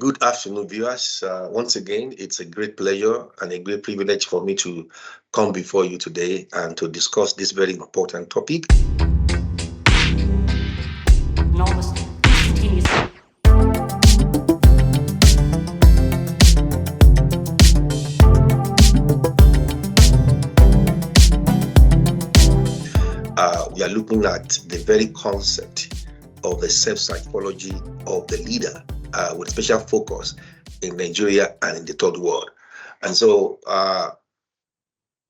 Good afternoon, viewers. Once again, it's a great pleasure and a great privilege for me to come before you today and to discuss this very important topic. We are looking at the very concept of the self-psychology of the leader, with special focus in Nigeria and in the third world. And so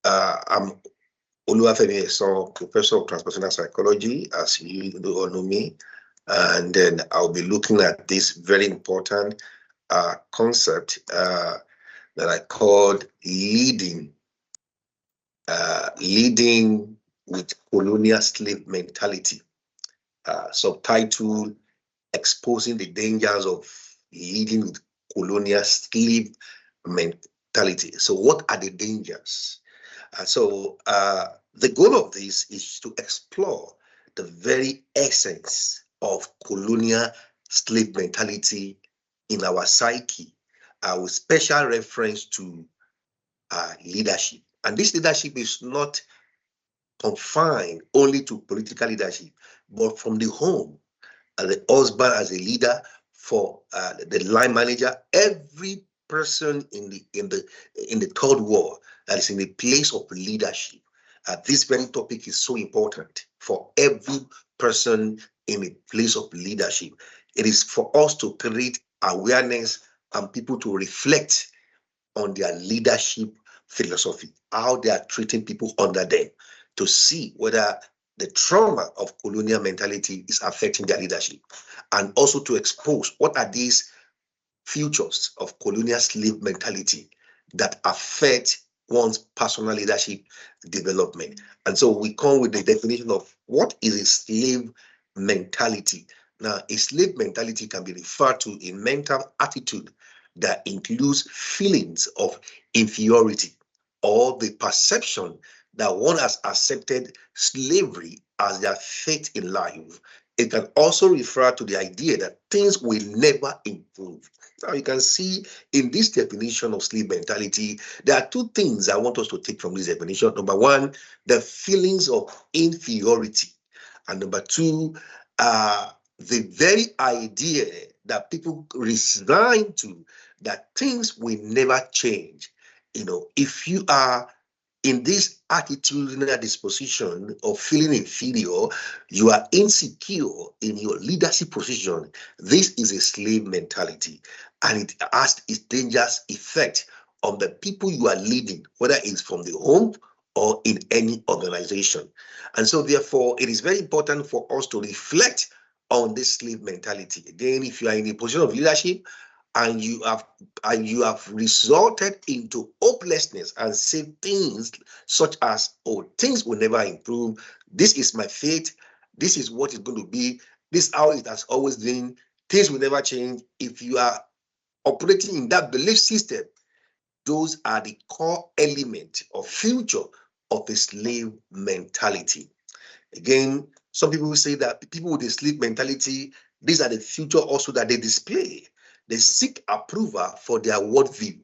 I'm Oluwafemi Esan, Professor of Transpersonal Psychology, as you all know me. And then I'll be looking at this very important concept that I called leading with colonial slave mentality. Subtitle, exposing the dangers of leading with colonial slave mentality. So what are the dangers? The goal of this is to explore the very essence of colonial slave mentality in our psyche, with special reference to leadership. And this leadership is not confined only to political leadership, but from the home, the husband as a leader, for the line manager, every person in the third world that is in a place of leadership. This very topic is so important for every person in a place of leadership. It is for us to create awareness and people to reflect on their leadership philosophy, how they are treating people under them, to see whether the trauma of colonial mentality is affecting their leadership, and also to expose what are these features of colonial slave mentality that affect one's personal leadership development. And so we come with the definition of what is a slave mentality. Now, a slave mentality can be referred to a mental attitude that includes feelings of inferiority or the perception that one has accepted slavery as their fate in life. It can also refer to the idea that things will never improve. Now, you can see in this definition of slave mentality, there are two things I want us to take from this definition. Number one, the feelings of inferiority. And number two, the very idea that people resign to, that things will never change. If you are in this attitudinal disposition of feeling inferior, you are insecure in your leadership position. This is a slave mentality, and it has its dangerous effect on the people you are leading, whether it's from the home or in any organization. And so therefore, it is very important for us to reflect on this slave mentality. Again, if you are in a position of leadership, and you have resorted into hopelessness and said things such as, oh, things will never improve, this is my fate, this is what it's going to be, this is how it has always been, things will never change. If you are operating in that belief system, those are the core element or future of a slave mentality. Again, some people will say that people with a slave mentality, these are the future also that they display. They seek approval for their worldview,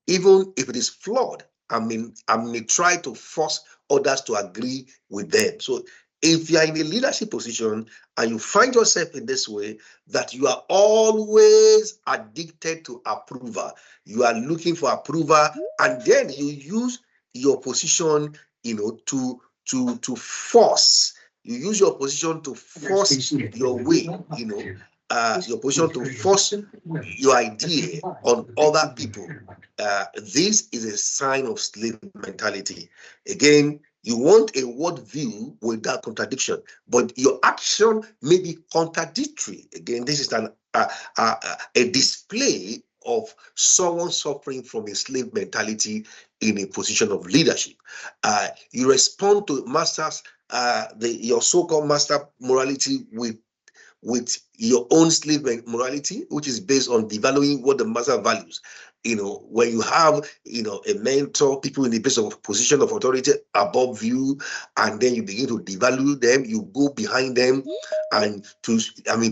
even if it is flawed. I may try to force others to agree with them. So if you are in a leadership position and you find yourself in this way, that you are always addicted to approval, you are looking for approval, and then you use your position, to force. You use your position to force your way, your position to force your idea on other people. This is a sign of slave mentality. Again, you want a worldview without contradiction, but your action may be contradictory. Again, this is a display of someone suffering from a slave mentality in a position of leadership. You respond to masters, your so-called master morality with your own slave morality, which is based on devaluing what the master values. When you have, a mentor, people in the place of position of authority above you, and then you begin to devalue them, you go behind them, and to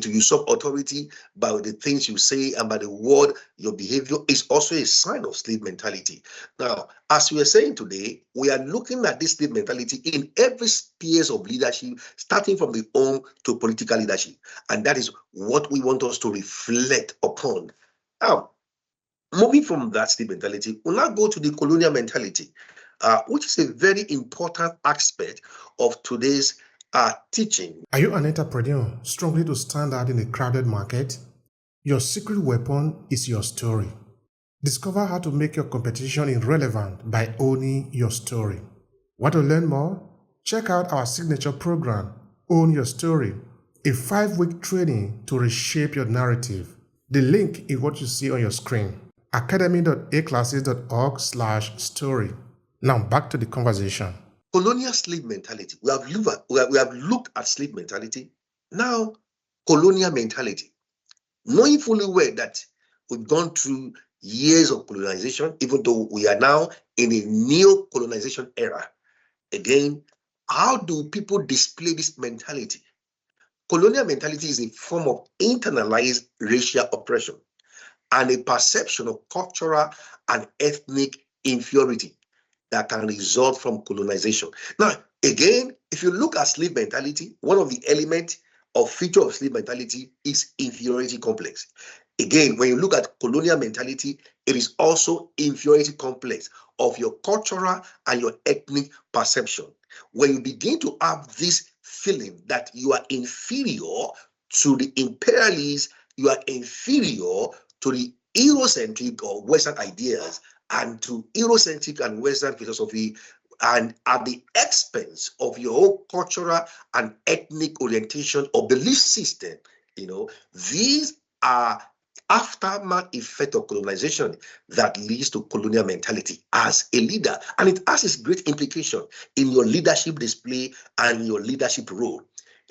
usurp authority by the things you say and by the word, your behavior is also a sign of slave mentality. Now, as we are saying today, we are looking at this slave mentality in every spheres of leadership, starting from the home to political leadership. And that is what we want us to reflect upon. Now, moving from that slave mentality, we'll now go to the colonial mentality, which is a very important aspect of today's teaching. Are you an entrepreneur struggling to stand out in a crowded market? Your secret weapon is your story. Discover how to make your competition irrelevant by owning your story. Want to learn more? Check out our signature program, Own Your Story, a 5-week training to reshape your narrative. The link is what you see on your screen, academy.aclasses.org/story. Now back to the conversation. Colonial slave mentality. We have looked at slave mentality. Now, colonial mentality. Knowing fully well that we've gone through years of colonization, even though we are now in a new colonization era. Again, how do people display this mentality? Colonial mentality is a form of internalized racial oppression and a perception of cultural and ethnic inferiority that can result from colonization. Now, again, if you look at slave mentality, one of the elements or feature of slave mentality is inferiority complex. Again, when you look at colonial mentality, it is also inferiority complex of your cultural and your ethnic perception. When you begin to have this feeling that you are inferior to the imperialists, you are inferior to the Eurocentric or Western ideas, and to Eurocentric and Western philosophy, and at the expense of your own cultural and ethnic orientation or belief system. These are aftermath effect of colonization that leads to colonial mentality as a leader, and it has its great implication in your leadership display and your leadership role.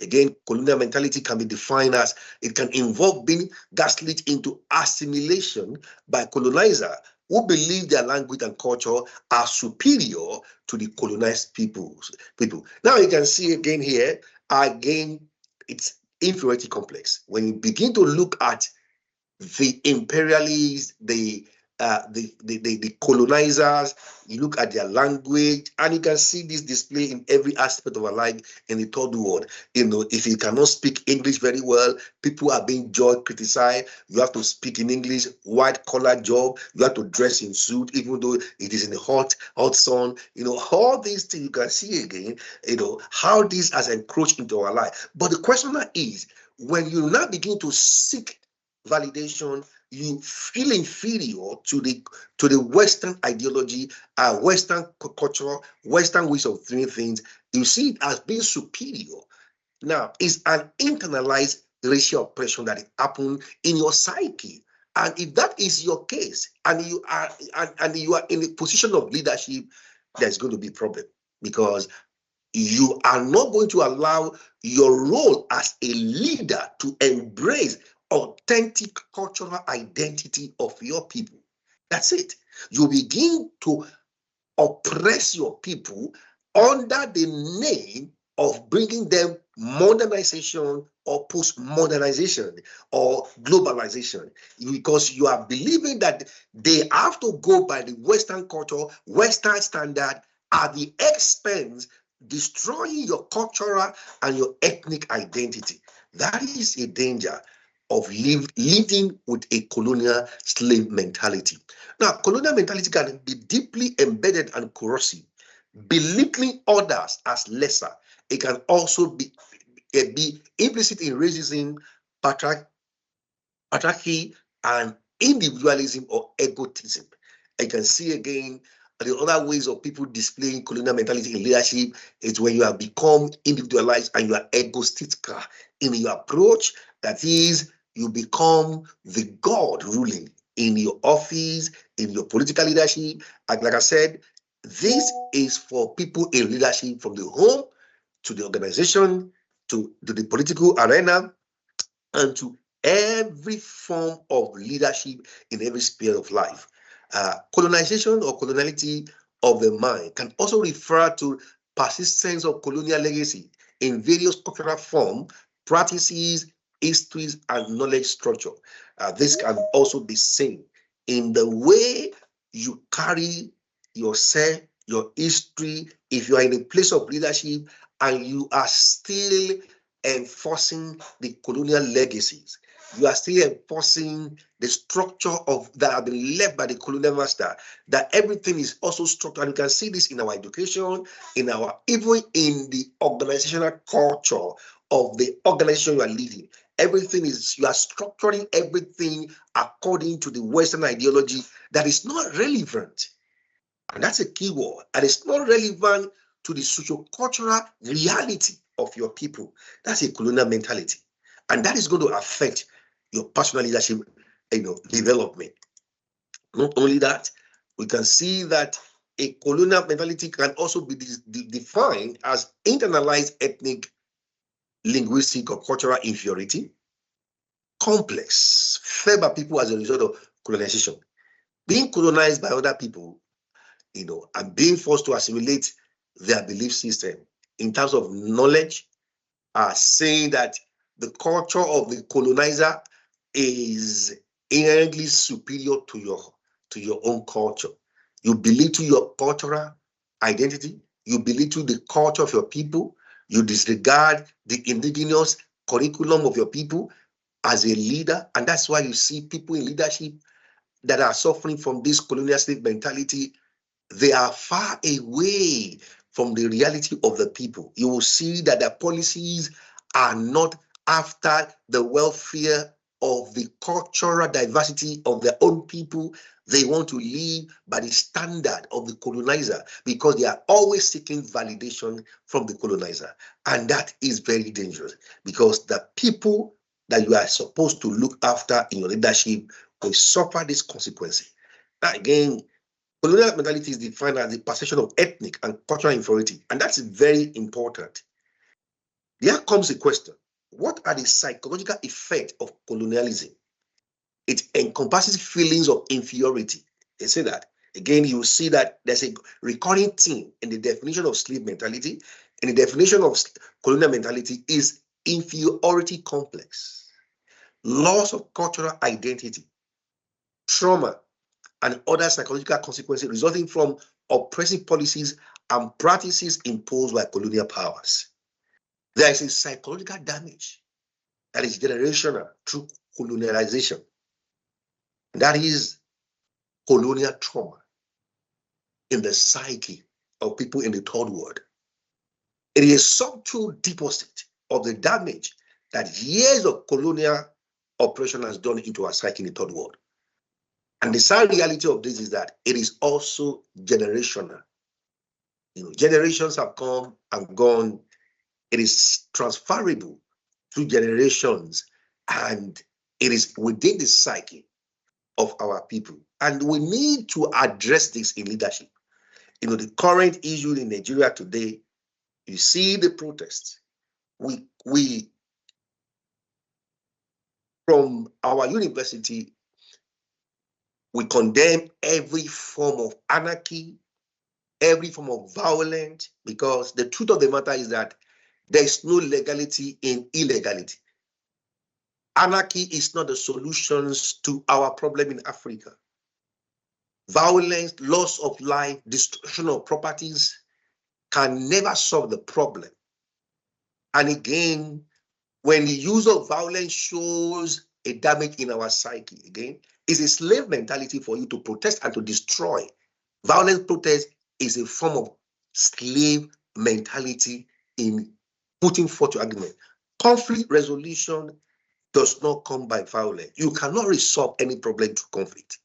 Again, colonial mentality can be defined as it can involve being gaslit into assimilation by colonizer who believe their language and culture are superior to the colonized people. Now you can see again here, it's inferiority complex. When you begin to look at the imperialists, the colonizers, you look at their language, and you can see this display in every aspect of our life in the third world. If you cannot speak English very well, people are being judged, criticized. You have to speak in English, white collar job, you have to dress in suit, even though it is in the hot sun. All these things you can see again, how this has encroached into our life. But the question now is, when you now begin to seek validation, you feel inferior to the Western ideology, Western culture, Western ways of doing things. You see it as being superior. Now, it's an internalized racial oppression that happens in your psyche. And if that is your case, and you are in a position of leadership, there's going to be a problem, because you are not going to allow your role as a leader to embrace authentic cultural identity of your people. That's it. You begin to oppress your people under the name of bringing them modernization or post-modernization or globalization, because you are believing that they have to go by the Western culture, Western standard, at the expense destroying your cultural and your ethnic identity. That is a danger of leading with a colonial slave mentality. Now, colonial mentality can be deeply embedded and corrosive, belittling others as lesser. It can also be implicit in racism, patriarchy, and individualism or egotism. I can see again the other ways of people displaying colonial mentality in leadership is when you have become individualized and you are egotistical in your approach. That is, you become the God ruling in your office, in your political leadership. And like I said, this is for people in leadership from the home to the organization to the political arena and to every form of leadership in every sphere of life. Colonization or coloniality of the mind can also refer to persistence of colonial legacy in various cultural forms, practices, histories, and knowledge structure. This can also be seen in the way you carry yourself, your history. If you are in a place of leadership and you are still enforcing the colonial legacies, you are still enforcing the structure of that have been left by the colonial master, that everything is also structured. And you can see this in our education, in our even in the organizational culture of the organization you are leading. Everything is, you are structuring everything according to the Western ideology that is not relevant. And that's a key word. And it's not relevant to the socio-cultural reality of your people. That's a colonial mentality. And that is going to affect your personal leadership, development. Not only that, we can see that a colonial mentality can also be defined as internalized ethnic, linguistic, or cultural inferiority, complex, felt by people as a result of colonization. Being colonized by other people, and being forced to assimilate their belief system in terms of knowledge, are saying that the culture of the colonizer is inherently superior to your own culture. You belittle your cultural identity, you belittle the culture of your people, you disregard the indigenous curriculum of your people as a leader, and that's why you see people in leadership that are suffering from this colonial slave mentality. They are far away from the reality of the people. You will see that the policies are not after the welfare of the cultural diversity of their own people. They want to live by the standard of the colonizer because they are always seeking validation from the colonizer. And that is very dangerous because the people that you are supposed to look after in your leadership will suffer this consequence. Now, again, colonial mentality is defined as the perception of ethnic and cultural inferiority, and that's very important. There comes a question: what are the psychological effects of colonialism? It encompasses feelings of inferiority. They say that. Again, you will see that there's a recurring theme in the definition of slave mentality, and the definition of colonial mentality is inferiority complex, loss of cultural identity, trauma, and other psychological consequences resulting from oppressive policies and practices imposed by colonial powers. There is a psychological damage that is generational through colonialization. That is colonial trauma in the psyche of people in the third world. It is a subtle deposit of the damage that years of colonial oppression has done into our psyche in the third world. And the sad reality of this is that it is also generational. Generations have come and gone. It is transferable through generations, and it is within the psyche of our people. And we need to address this in leadership. The current issue in Nigeria today, you see the protests. We from our university, we condemn every form of anarchy, every form of violence, because the truth of the matter is that there is no legality in illegality. Anarchy is not the solutions to our problem in Africa. Violence, loss of life, destruction of properties can never solve the problem. And again, when the use of violence shows a damage in our psyche, again, it's a slave mentality for you to protest and to destroy. Violent protest is a form of slave mentality in putting forth your argument. Conflict resolution does not come by violence. You cannot resolve any problem through conflict,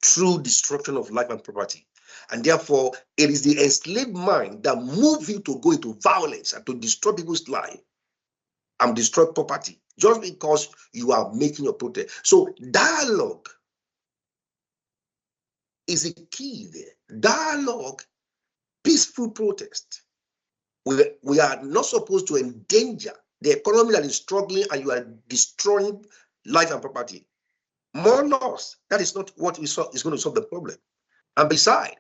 through destruction of life and property. And therefore, it is the enslaved mind that moves you to go into violence and to destroy people's life and destroy property just because you are making a protest. So dialogue is a key there. Dialogue, peaceful protest. We are not supposed to endanger the economy that is struggling and you are destroying life and property. more laws. That is not what is going to solve the problem. And beside,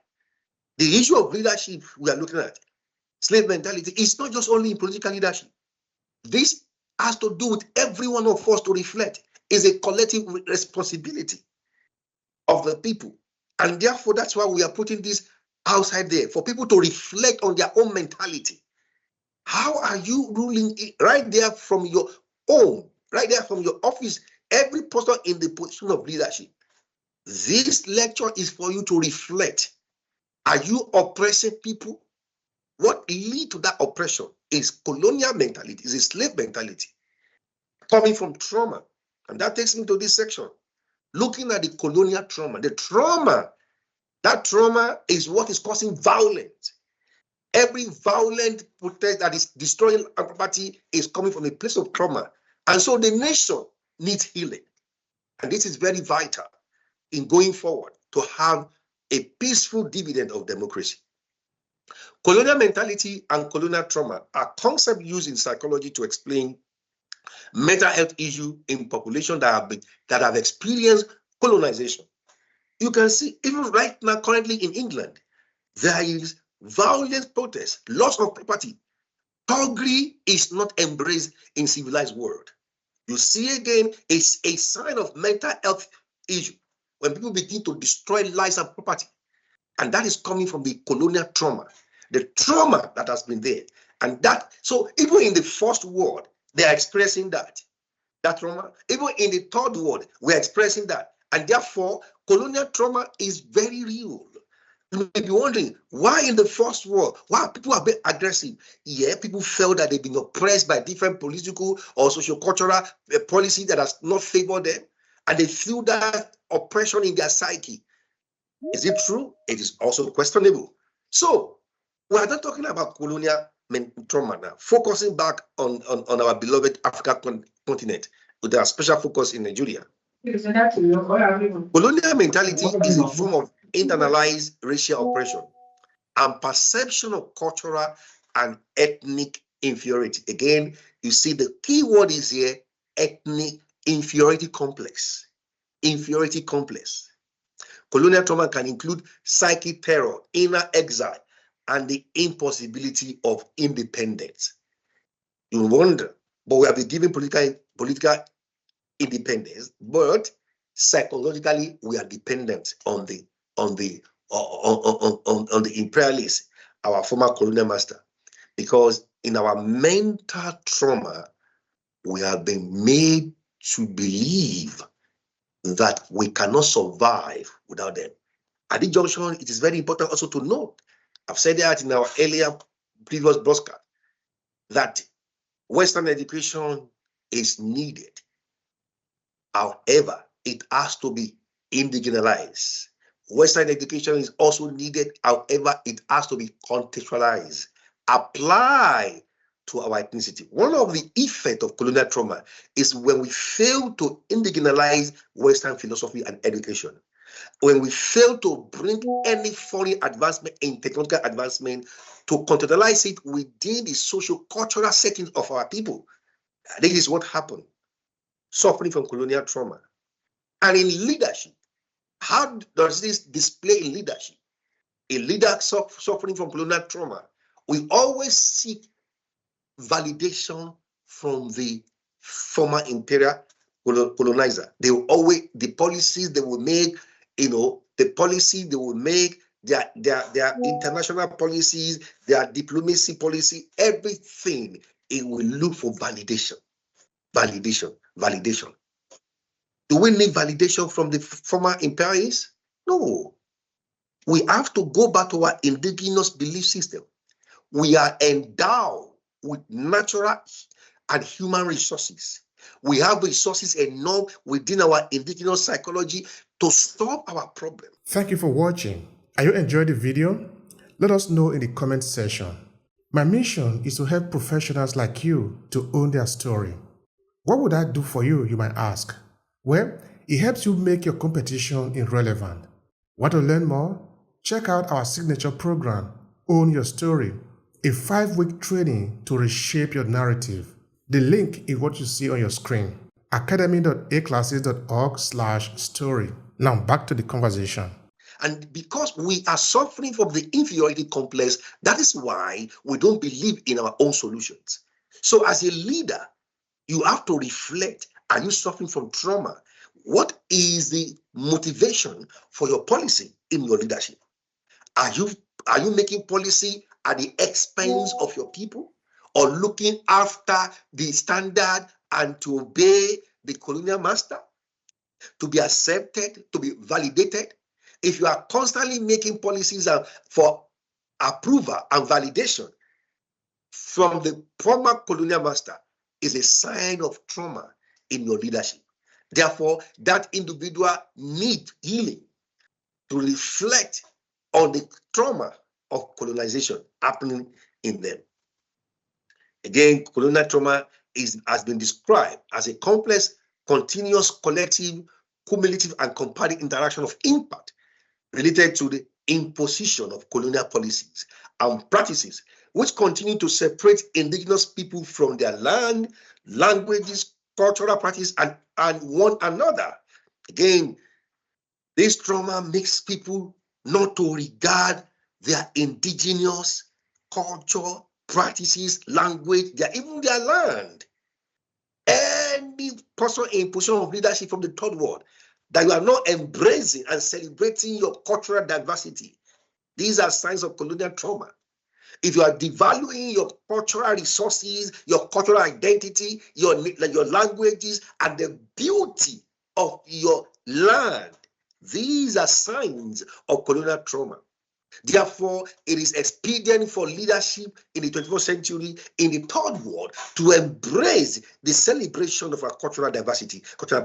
the issue of leadership we are looking at, slave mentality, is not just only in political leadership. This has to do with every one of us to reflect. It's a collective responsibility of the people. And therefore, that's why we are putting this outside there, for people to reflect on their own mentality. How are you ruling it right there from your own, right there from your office, every person in the position of leadership? This lecture is for you to reflect. Are you oppressing people? What leads to that oppression is colonial mentality, is a slave mentality coming from trauma. And that takes me to this section. Looking at the colonial trauma, that trauma is what is causing violence. Every violent protest that is destroying our property is coming from a place of trauma. And so the nation needs healing. And this is very vital in going forward to have a peaceful dividend of democracy. Colonial mentality and colonial trauma are concepts used in psychology to explain mental health issues in populations that have experienced colonization. You can see, even right now, currently in England, there is violent protest, loss of property. Thuggery is not embraced in civilized world. You see again, it's a sign of mental health issue when people begin to destroy lives and property. And that is coming from the colonial trauma, the trauma that has been there. And that, so even in the first world, they are expressing that trauma. Even in the third world, we're expressing that. And therefore, colonial trauma is very real. You may be wondering, why in the first world, why people are being aggressive? Yeah, people felt that they've been oppressed by different political or socio-cultural policy that has not favored them, and they feel that oppression in their psyche. Is it true? It is also questionable. So, we are not talking about colonial trauma now, focusing back on our beloved African continent with a special focus in Nigeria. Colonial mentality is a form of internalized racial oppression and perception of cultural and ethnic inferiority. Again, you see the key word is here, ethnic inferiority complex. Inferiority complex. Colonial trauma can include psychic terror, inner exile, and the impossibility of independence. You wonder, but we have been given political independence, but psychologically we are dependent on the imperialists, our former colonial master, because in our mental trauma we have been made to believe that we cannot survive without them. At this junction, it is very important also to note, I've said that in our previous broadcast, that Western education is needed. However, it has to be indigenized. Western education is also needed. However, it has to be contextualized, apply to our ethnicity. One of the effects of colonial trauma is when we fail to indigenize Western philosophy and education. When we fail to bring any foreign advancement in technological advancement to contextualize it within the socio-cultural setting of our people. This is what happened. Suffering from colonial trauma. And in leadership, how does this display in leadership? A leader suffering from colonial trauma, we always seek validation from the former imperial colonizer. They will always, the policies they will make, the policy they will make, their international policies, their diplomacy policy, everything, it will look for validation. Validation. Do we need validation from the former imperialists? No. We have to go back to our indigenous belief system. We are endowed with natural and human resources. We have resources enough within our indigenous psychology to solve our problem. Thank you for watching. Are you enjoyed the video? Let us know in the comment section. My mission is to help professionals like you to own their story. What would I do for you, you might ask? Well, it helps you make your competition irrelevant. Want to learn more? Check out our signature program, Own Your Story, a 5-week training to reshape your narrative. The link is what you see on your screen. academy.aclasses.org/story. Now back to the conversation. And because we are suffering from the inferiority complex, that is why we don't believe in our own solutions. So as a leader, you have to reflect, are you suffering from trauma? What is the motivation for your policy in your leadership? Are you making policy at the expense of your people, or looking after the standard and to obey the colonial master, to be accepted, to be validated? If you are constantly making policies for approval and validation from the former colonial master, is a sign of trauma in your leadership. Therefore, that individual needs healing to reflect on the trauma of colonization happening in them. Again, colonial trauma has been described as a complex, continuous, collective, cumulative, and comparative interaction of impact related to the imposition of colonial policies and practices, which continue to separate indigenous people from their land, languages, cultural practice, and one another. Again, this trauma makes people not to regard their indigenous culture, practices, language, even their land. Any person in position of leadership from the third world that you are not embracing and celebrating your cultural diversity, these are signs of colonial trauma. If you are devaluing your cultural resources, your cultural identity, your languages, and the beauty of your land, these are signs of colonial trauma. Therefore, it is expedient for leadership in the 21st century, in the third world, to embrace the celebration of our cultural diversity, cultural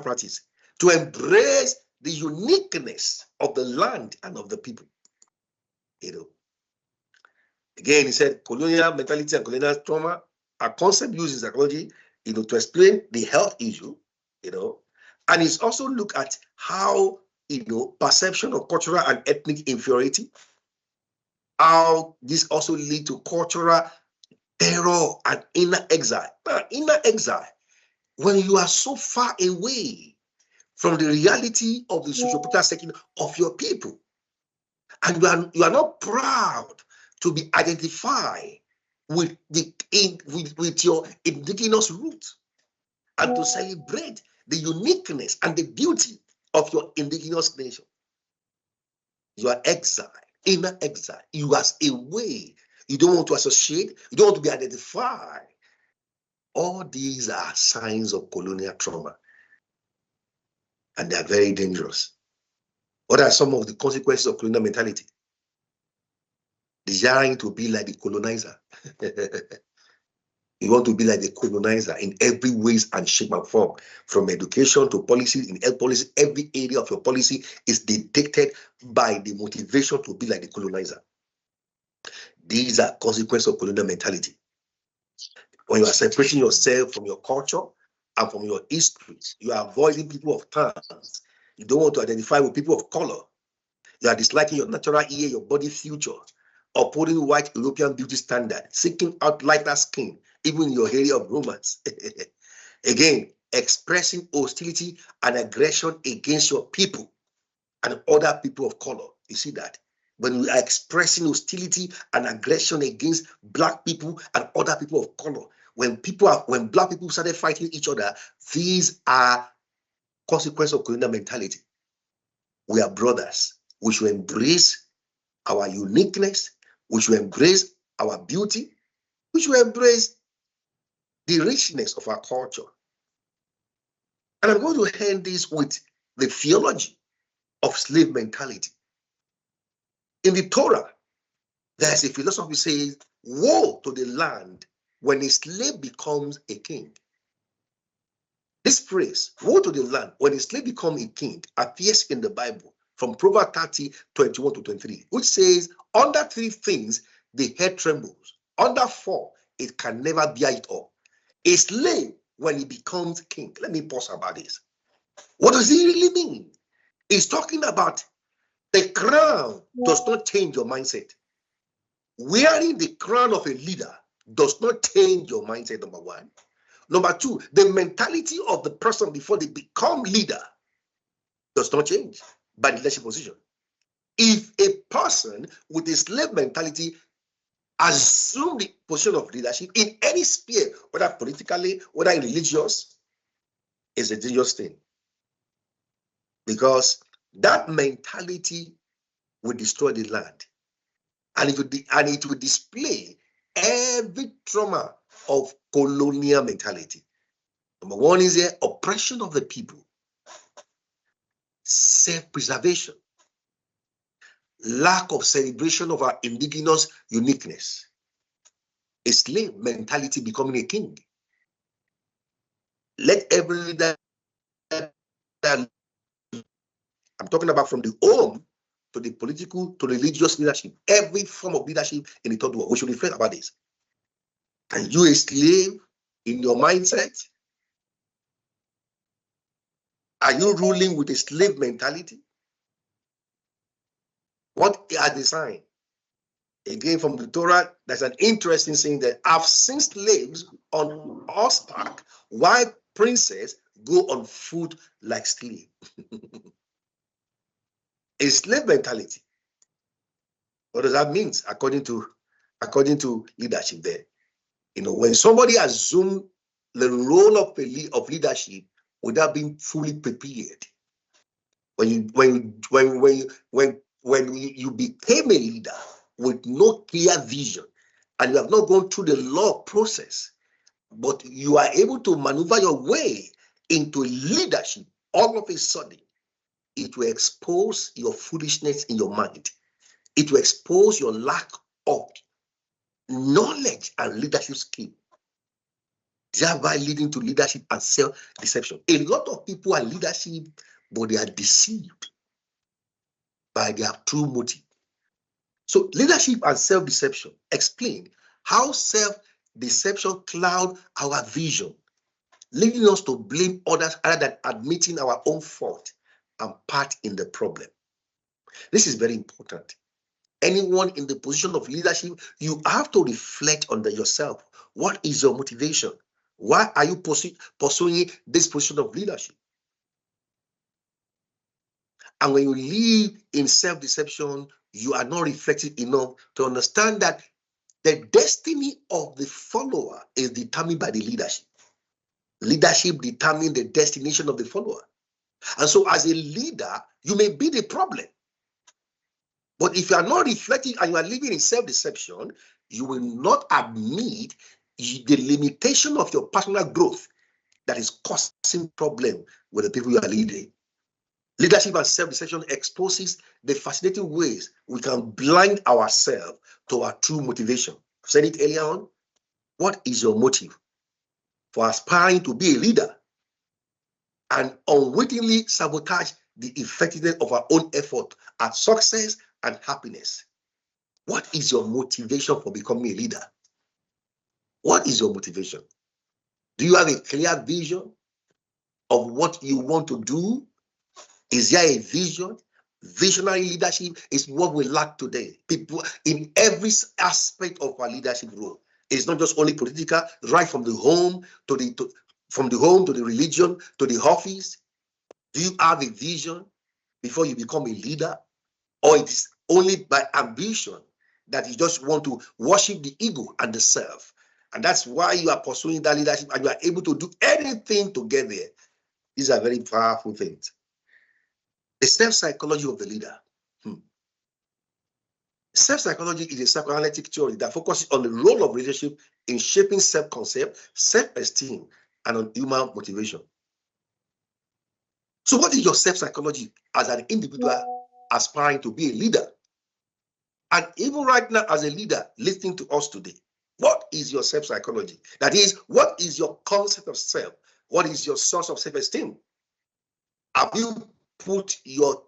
practice, to embrace the uniqueness of the land and of the people. Again, he said colonial mentality and colonial trauma are concepts used in psychology, to explain the health issue, and it's also look at how, perception of cultural and ethnic inferiority, how this also lead to cultural terror and inner exile. Now, inner exile, when you are so far away from the reality of the sociopolitical setting of your people, and you are not proud to be identified with your indigenous roots, and to celebrate the uniqueness and the beauty of your indigenous nation. You are exiled, inner exile. You are away. You don't want to associate. You don't want to be identified. All these are signs of colonial trauma, and they are very dangerous. What are some of the consequences of colonial mentality? Desiring to be like the colonizer. You want to be like the colonizer in every ways and shape and form, from education to policy, in health policy. Every area of your policy is dictated by the motivation to be like the colonizer. These are consequences of colonial mentality. When you are separating yourself from your culture and from your history, you are avoiding people of towns. You don't want to identify with people of color. You are disliking your natural hair, your body future, upholding white European beauty standard, seeking out lighter skin, even in your area of romance. Again, expressing hostility and aggression against your people and other people of color. You see that? When we are expressing hostility and aggression against Black people and other people of color, when Black people started fighting each other, these are consequences of colonial mentality. We are brothers. We should embrace our uniqueness. We should embrace our beauty. We should embrace the richness of our culture. And I'm going to end this with the theology of slave mentality. In the Torah, there's a philosophy says, woe to the land when a slave becomes a king. This phrase, woe to the land when a slave becomes a king, appears in the Bible from Proverbs 30, 21 to 23, which says, under 3 things the head trembles, under 4 it can never bear it up. A slave when he becomes king. Let me pause about this. What does it really mean? It's talking about the crown does not change your mindset. Wearing the crown of a leader does not change your mindset, number one. Number two, the mentality of the person before they become leader does not change by the leadership position. If a person with a slave mentality assume the position of leadership in any sphere, whether politically, whether religious, is a dangerous thing. Because that mentality will destroy the land. And it will display every trauma of colonial mentality. Number one is the oppression of the people, self-preservation, lack of celebration of our indigenous uniqueness, a slave mentality becoming a king. Let every leader, I'm talking about from the home to the political to religious leadership, every form of leadership in the third world, we should reflect about this. Are you a slave in your mindset? Are you ruling with a slave mentality? What are the signs? Again, from the Torah, there's an interesting saying that I've seen slaves on horseback while princes go on foot like slaves. A slave mentality. What does that mean according to leadership there? When somebody assumes the role of leadership without being fully prepared, when you became a leader with no clear vision and you have not gone through the law process, but you are able to maneuver your way into leadership, all of a sudden, it will expose your foolishness in your mind. It will expose your lack of knowledge and leadership skill, thereby leading to leadership and self-deception. A lot of people are leadership, but they are deceived by their true motive. So leadership and self-deception explain how self-deception cloud our vision, leading us to blame others rather than admitting our own fault and part in the problem. This is very important. Anyone in the position of leadership, you have to reflect on yourself. What is your motivation? Why are you pursuing this position of leadership? And when you live in self-deception, you are not reflecting enough to understand that the destiny of the follower is determined by the leadership. Leadership determines the destination of the follower. And so as a leader, you may be the problem. But if you are not reflecting and you are living in self-deception, you will not admit the limitation of your personal growth that is causing problem with the people you are leading. Leadership and self-deception exposes the fascinating ways we can blind ourselves to our true motivation. I've said it earlier on. What is your motive for aspiring to be a leader and unwittingly sabotage the effectiveness of our own effort at success and happiness? What is your motivation for becoming a leader? What is your motivation? Do you have a clear vision of what you want to do? Is there a vision? Visionary leadership is what we lack today. People in every aspect of our leadership role. It's not just only political, right from the home to the religion to the office. Do you have a vision before you become a leader? Or it is only by ambition that you just want to worship the ego and the self? And that's why you are pursuing that leadership and you are able to do anything to get there. These are very powerful things. The self-psychology of the leader. Self-psychology is a psychoanalytic theory that focuses on the role of relationship in shaping self-concept, self-esteem, and on human motivation. So what is your self-psychology as an individual aspiring to be a leader? And even right now as a leader listening to us today, what is your self-psychology? That is, what is your concept of self? What is your source of self-esteem? Have you put your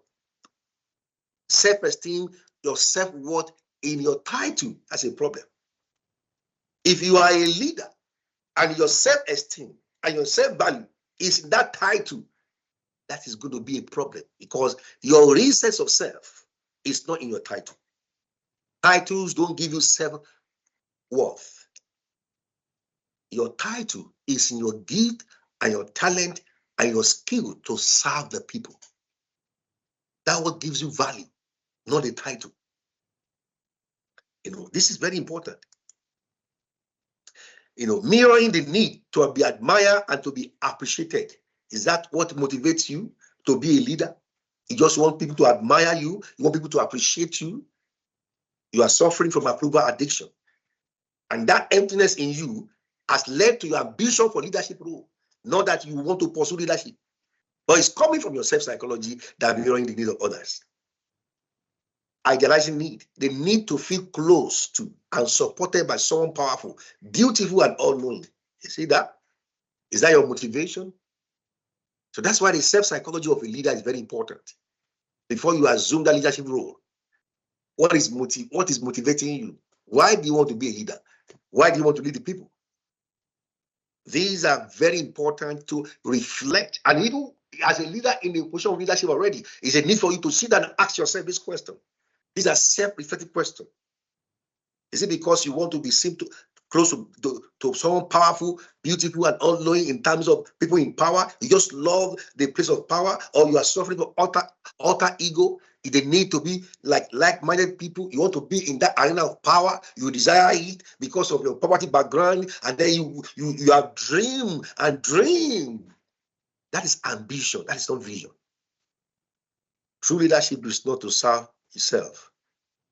self-esteem, your self-worth in your title? That's a problem. If you are a leader and your self-esteem and your self-value is in that title, that is going to be a problem because your real sense of self is not in your title. Titles don't give you self-worth. Your title is in your gift and your talent and your skill to serve the people. That's what gives you value, not the title. This is very important. Mirroring the need to be admired and to be appreciated. Is that what motivates you to be a leader? You just want people to admire you. You want people to appreciate you. You are suffering from approval addiction. And that emptiness in you has led to your ambition for leadership role. Not that you want to pursue leadership, but it's coming from your self-psychology that mirroring the needs of others. Idealizing need, the need to feel close to and supported by someone powerful, beautiful, and all-knowing. You see that? Is that your motivation? So that's why the self-psychology of a leader is very important. Before you assume that leadership role, what is motivating you? Why do you want to be a leader? Why do you want to lead the people? These are very important to reflect. And even as a leader in the position of leadership already, it's a need for you to sit down and ask yourself this question. These are self-reflective questions. Is it because you want to be seen close to someone powerful, beautiful, and all-knowing in terms of people in power? You just love the place of power, or you are suffering from alter ego? They need to be like-minded people. You want to be in that arena of power. You desire it because of your poverty background, and then you have dream. That is ambition. That is not vision. True leadership is not to serve yourself.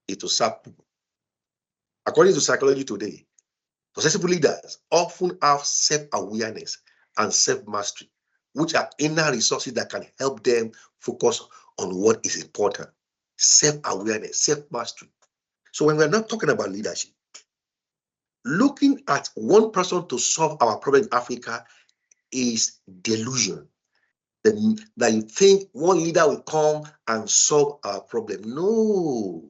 It's to serve people. According to psychology today, successful leaders often have self-awareness and self-mastery, which are inner resources that can help them focus on what is important. Self-awareness, self-mastery. So when we're not talking about leadership, looking at one person to solve our problem in Africa is delusion. That you think one leader will come and solve our problem. No.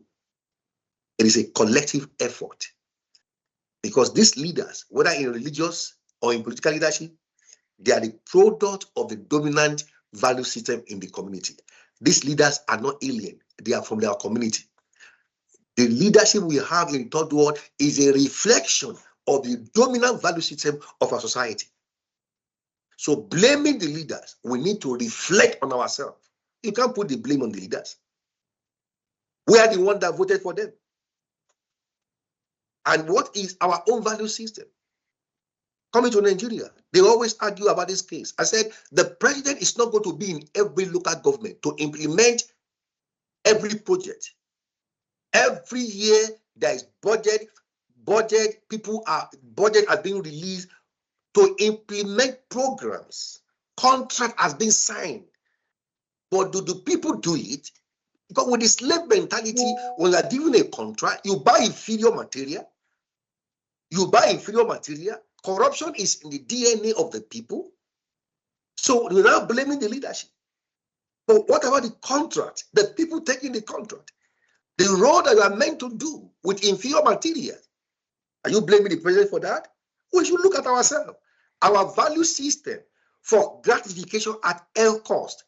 It is a collective effort. Because these leaders, whether in religious or in political leadership, they are the product of the dominant value system in the community. These leaders are not alien. They are from their community. The leadership we have in third world is a reflection of the dominant value system of our society. So blaming the leaders, we need to reflect on ourselves. You can't put the blame on the leaders. We are the ones that voted for them. And what is our own value system? Coming to Nigeria, they always argue about this case. I said, the president is not going to be in every local government to implement every project. Every year, there is budget are being released to implement programs. Contract has been signed. But do the people do it? Because with the slave mentality, when you are given a contract, you buy inferior material. Corruption is in the DNA of the people. So you're now blaming the leadership. But what about the contract? The people taking the contract. The role that you are meant to do with inferior material. Are you blaming the president for that? We should look at ourselves. Our value system for gratification at all cost.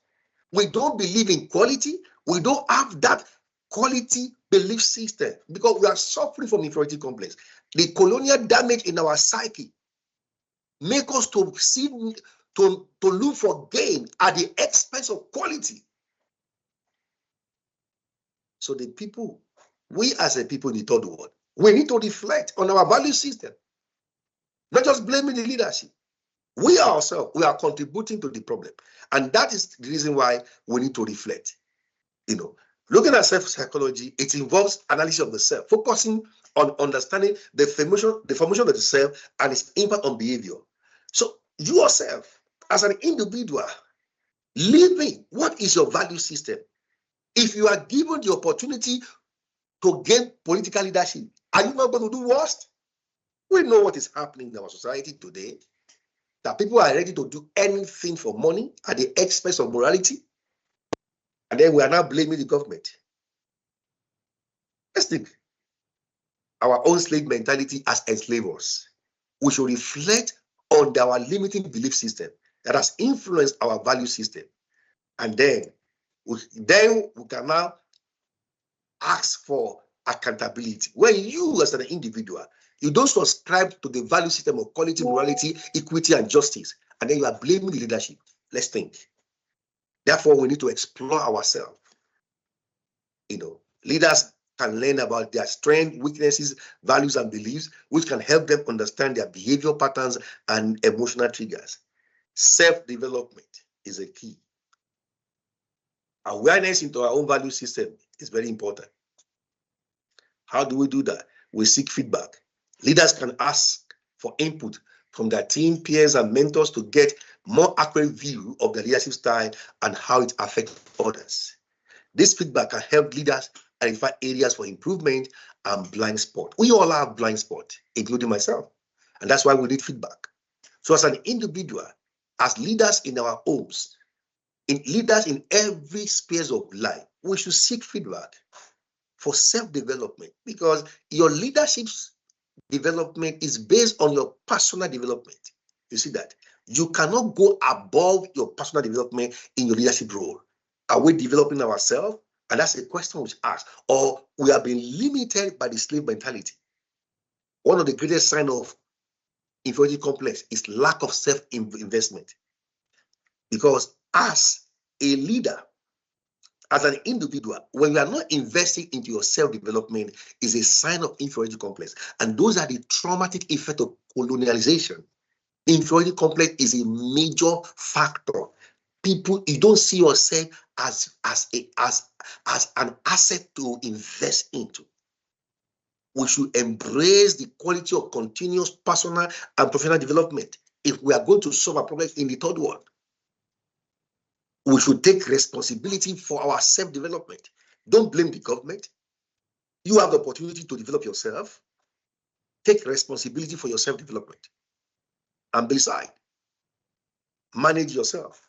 We don't believe in quality. We don't have that quality belief system because we are suffering from inferiority complex. The colonial damage in our psyche make us to look for gain at the expense of quality. So the people, we as a people in the third world, we need to reflect on our value system, not just blaming the leadership. We ourselves, we are contributing to the problem. And that is the reason why we need to reflect. Looking at self-psychology, it involves analysis of the self, focusing on understanding the formation of the self and its impact on behavior. So you yourself, as an individual, living, what is your value system? If you are given the opportunity to gain political leadership, are you not going to do worst? We know what is happening in our society today, that people are ready to do anything for money at the expense of morality. And then we are now blaming the government. Let's think. Our own slave mentality as enslavers. We should reflect on our limiting belief system that has influenced our value system. And then we can now ask for accountability. When you as an individual, You don't subscribe to the value system of quality, morality, equity, and justice, and then you are blaming the leadership. Let's think. Therefore, we need to explore ourselves. Leaders can learn about their strengths, weaknesses, values, and beliefs, which can help them understand their behavior patterns and emotional triggers. Self-development is a key. Awareness into our own value system is very important. How do we do that? We seek feedback. Leaders can ask for input from their team, peers, and mentors to get more accurate view of the leadership style and how it affects others. This feedback can help leaders identify areas for improvement and blind spot. We all have blind spot, including myself. And that's why we need feedback. So as an individual, as leaders in our homes, leaders in every space of life, we should seek feedback for self-development, because your leadership development is based on your personal development. You see that? You cannot go above your personal development in your leadership role. Are we developing ourselves? And that's a question which asks. Or we have been limited by the slave mentality. One of the greatest signs of inferiority complex is lack of self-investment. Because as a leader, as an individual, when you are not investing into your self-development, is a sign of inferiority complex. And those are the traumatic effects of colonialization. Inferiority complex is a major factor. People, you don't see yourself as an asset to invest into. We should embrace the quality of continuous personal and professional development if we are going to solve our problems in the third world. We should take responsibility for our self-development. Don't blame the government. You have the opportunity to develop yourself. Take responsibility for your self-development. And besides, manage yourself.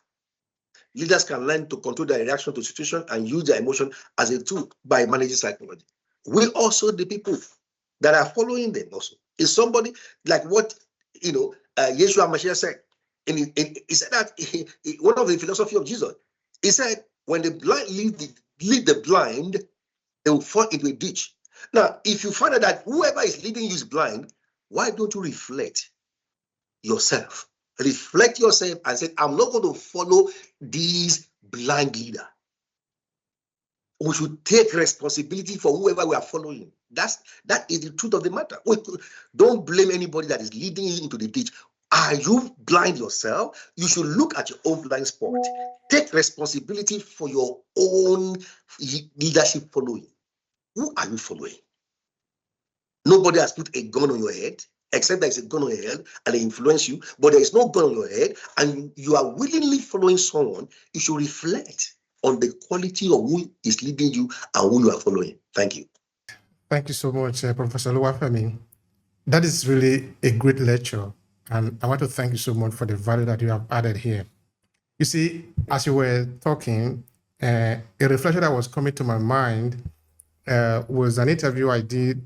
Leaders can learn to control their reaction to situation and use their emotion as a tool by managing psychology. We also, the people that are following them also, is somebody like what Yeshua Mashiach said. He said that one of the philosophy of Jesus, he said, when the blind lead the blind, they will fall into a ditch. Now, if you find out that whoever is leading you is blind, why don't you reflect yourself? Reflect yourself and say, I'm not going to follow these blind leader. We should take responsibility for whoever we are following. That is the truth of the matter. Don't blame anybody that is leading you into the ditch. Are you blind yourself? You should look at your own blind spot. Take responsibility for your own leadership following. Who are you following? Nobody has put a gun on your head, except there is a gun on your head and they influence you, but there is no gun on your head and you are willingly following someone. You should reflect on the quality of who is leading you and who you are following. Thank you. Thank you so much, Professor Oluwafemi. That is really a great lecture. And I want to thank you so much for the value that you have added here. You see, as you were talking, a reflection that was coming to my mind was an interview I did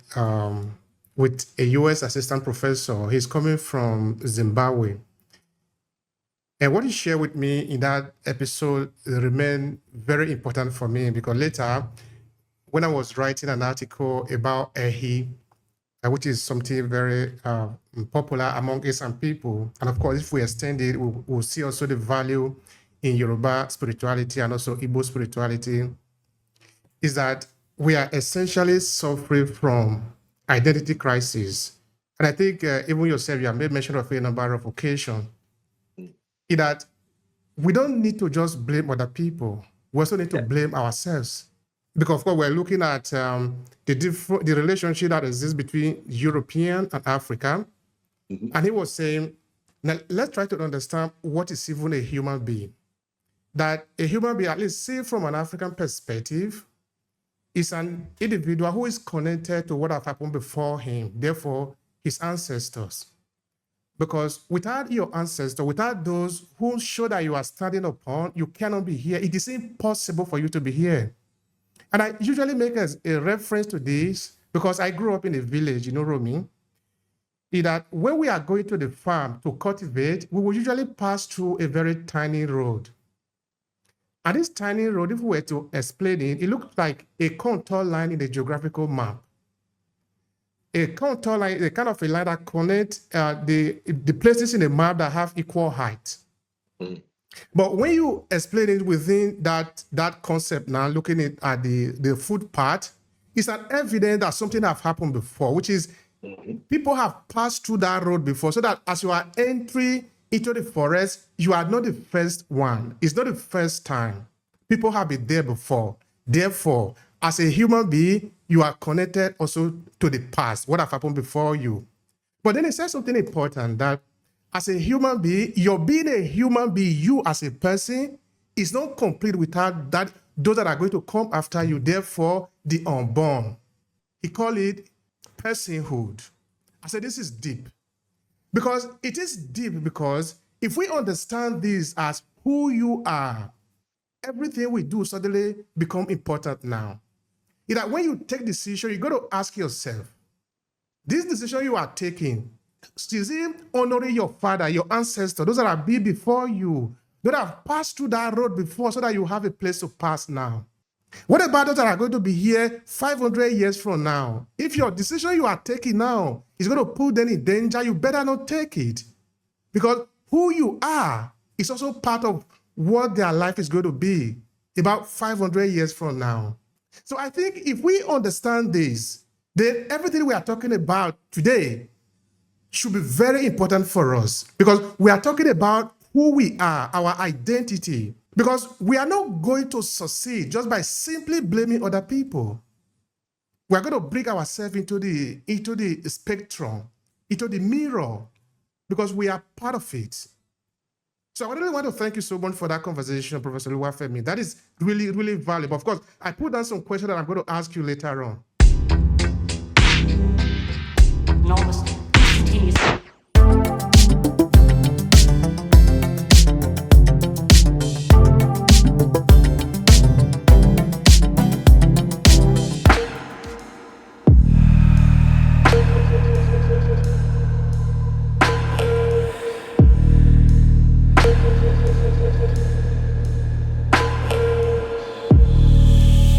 with a U.S. assistant professor. He's coming from Zimbabwe. And what he shared with me in that episode remained very important for me, because later, when I was writing an article about Obehi, which is something very popular among Asian people, and of course, if we extend it, we'll see also the value in Yoruba spirituality and also Igbo spirituality, is that we are essentially suffering from identity crisis. And I think even yourself, you have made mention of a number of occasions, in that we don't need to just blame other people. We also need to blame ourselves. Because of course, we're looking at the relationship that exists between European and Africa. Mm-hmm. And he was saying, now let's try to understand what is even a human being. That a human being, at least seen from an African perspective, is an individual who is connected to what has happened before him, therefore his ancestors. Because without your ancestors, without those who show that you are standing upon, you cannot be here. It is impossible for you to be here. And I usually make a reference to this because I grew up in a village, Romy, is that when we are going to the farm to cultivate, we will usually pass through a very tiny road. And this tiny road, if we were to explain it, it looked like a contour line in the geographical map. a contour line, a kind of a line that connects the places in a map that have equal height. But when you explain it within that concept now, looking at the food part, it's an evidence that something have happened before, which is people have passed through that road before, so that as you are entering into the forest, you are not the first one. It's not the first time. People have been there before. Therefore, as a human being, you are connected also to the past, what have happened before you. But then it says something important, that as a human being, you're being a human being, you as a person, is not complete without that those that are going to come after you, therefore the unborn. He called it personhood. I said this is deep. Because it is deep, because if we understand this as who you are, everything we do suddenly become important now. Is that when you take decision, you got to ask yourself, this decision you are taking, is it honoring your father, your ancestor, those that have been before you, that have passed through that road before, so that you have a place to pass now? What about those that are going to be here 500 years from now? If your decision you are taking now is going to put them in danger, you better not take it. Because who you are is also part of what their life is going to be about 500 years from now. So I think if we understand this, then everything we are talking about today should be very important for us, because we are talking about who we are, our identity. Because we are not going to succeed just by simply blaming other people. We are going to bring ourselves into the spectrum, into the mirror, because we are part of it. So I really want to thank you so much for that conversation, Professor Oluwafemi. That is really, really valuable. Of course, I put down some questions that I'm going to ask you later on. Enormous.